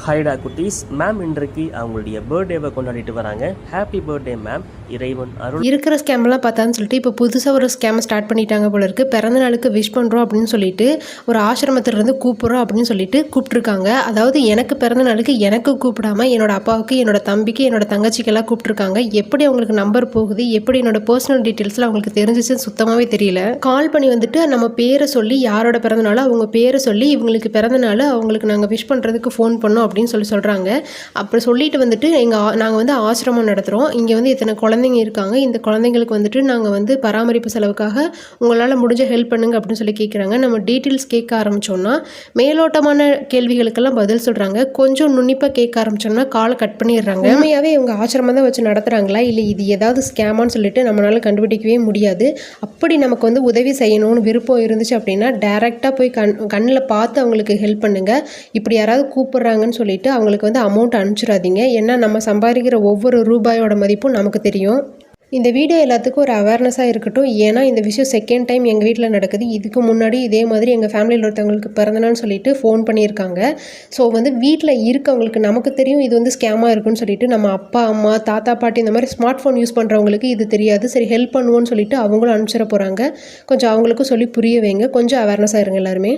ஹைடா குட்டீஸ் மேம் இன்றைக்கு அவங்களுடைய பர்த்டேவை கொண்டாடிட்டு வராங்க. Happy birthday ma'am. இறைவன் அருள். இருக்கிற ஸ்கேம்லாம் பார்த்தான்னு சொல்லிட்டு இப்போ புதுசாக ஒரு ஸ்கேம் ஸ்டார்ட் பண்ணிட்டாங்க போல இருக்குது. பிறந்த நாளுக்கு விஷ் பண்ணுறோம் அப்படின்னு சொல்லிட்டு ஒரு ஆசிரமத்திலேருந்து கூப்பிட்றோம் அப்படின்னு சொல்லிட்டு கூப்பிட்ருக்காங்க. அதாவது எனக்கு பிறந்த நாளுக்கு எனக்கு கூப்பிடாம என்னோட அப்பாவுக்கு, என்னோட தம்பிக்கு, என்னோட தங்கச்சிக்கெல்லாம் கூப்பிட்ருக்காங்க. எப்படி அவங்களுக்கு நம்பர் போகுது, எப்படி என்னோட பர்சனல் டீட்டெயில்ஸ்லாம் அவங்களுக்கு தெரிஞ்சிச்சுன்னு சுத்தமாகவே தெரியல. கால் பண்ணி வந்துட்டு நம்ம பேரை சொல்லி, யாரோட பிறந்த நாள் அவங்க பேரை சொல்லி, இவங்களுக்கு பிறந்த நாள் அவங்களுக்கு நாங்கள் விஷ் பண்ணுறதுக்கு ஃபோன் பண்ணோம் அப்படின்னு சொல்கிறாங்க. அப்புறம் சொல்லிட்டு வந்துட்டு நாங்கள் வந்து ஆசிரமம் நடத்துகிறோம், இங்கே வந்து இத்தனை குழந்தைங்க இருக்காங்க, இந்த குழந்தைங்களுக்கு வந்துட்டு நாங்கள் வந்து பராமரிப்பு செலவுக்காக உங்களால் முடிஞ்ச ஹெல்ப் பண்ணுங்க அப்படின்னு சொல்லி கேட்குறாங்க. நம்ம டீட்டெயில்ஸ் கேட்க ஆரம்பித்தோன்னா மேலோட்டமான கேள்விகளுக்கெல்லாம் பதில் சொல்கிறாங்க. கொஞ்சம் நுண்ணிப்பாக கேட்க ஆரம்பித்தோம்னா காலை கட் பண்ணிடுறாங்க. உண்மையாகவே இவங்க ஆசிரமம் தான் வச்சு நடத்துகிறாங்களா இல்லை இது ஏதாவது ஸ்கேமான்னு சொல்லிட்டு நம்மளால் கண்டுபிடிக்கவே முடியாது. அப்படி நமக்கு வந்து உதவி செய்யணும்னு விருப்பம் இருந்துச்சு அப்படின்னா டைரெக்டாக போய் கண்ணில் பார்த்து அவங்களுக்கு ஹெல்ப் பண்ணுங்கள். இப்படி யாராவது கூப்பிட்றாங்கன்னு சொல்லிட்டு அவங்களுக்கு வந்து அமௌண்ட் அனுப்பிச்சிடாதீங்க. ஏன்னா நம்ம சம்பாதிக்கிற ஒவ்வொரு ரூபாயோட மதிப்பும் நமக்கு தெரியும். இந்த வீடியோ எல்லாத்துக்கும் ஒரு அவேர்னஸாக இருக்கட்டும். ஏன்னா இந்த விஷயம் செகண்ட் டைம் எங்கள் வீட்டில் நடக்குது. இதுக்கு முன்னாடி இதே மாதிரி எங்கள் ஃபேமிலியில் ஒருத்தவங்களுக்கு பிறந்தநாள்னு சொல்லிட்டு ஃபோன் பண்ணியிருக்காங்க. ஸோ வந்து வீட்டில் இருக்கவங்களுக்கு நமக்கு தெரியும் இது வந்து ஸ்கேமாக இருக்குன்னு சொல்லிட்டு, நம்ம அப்பா அம்மா தாத்தா பாட்டி இந்த மாதிரி ஸ்மார்ட் ஃபோன் யூஸ் பண்ணுறவங்களுக்கு இது தெரியாது. சரி ஹெல்ப் பண்ணுவோன்னு சொல்லிட்டு அவங்களும் அனுப்பிச்சிட போகிறாங்க. கொஞ்சம் அவங்களுக்கும் சொல்லி புரிய வைங்க. கொஞ்சம் அவேர்னஸாக இருங்க எல்லாருமே.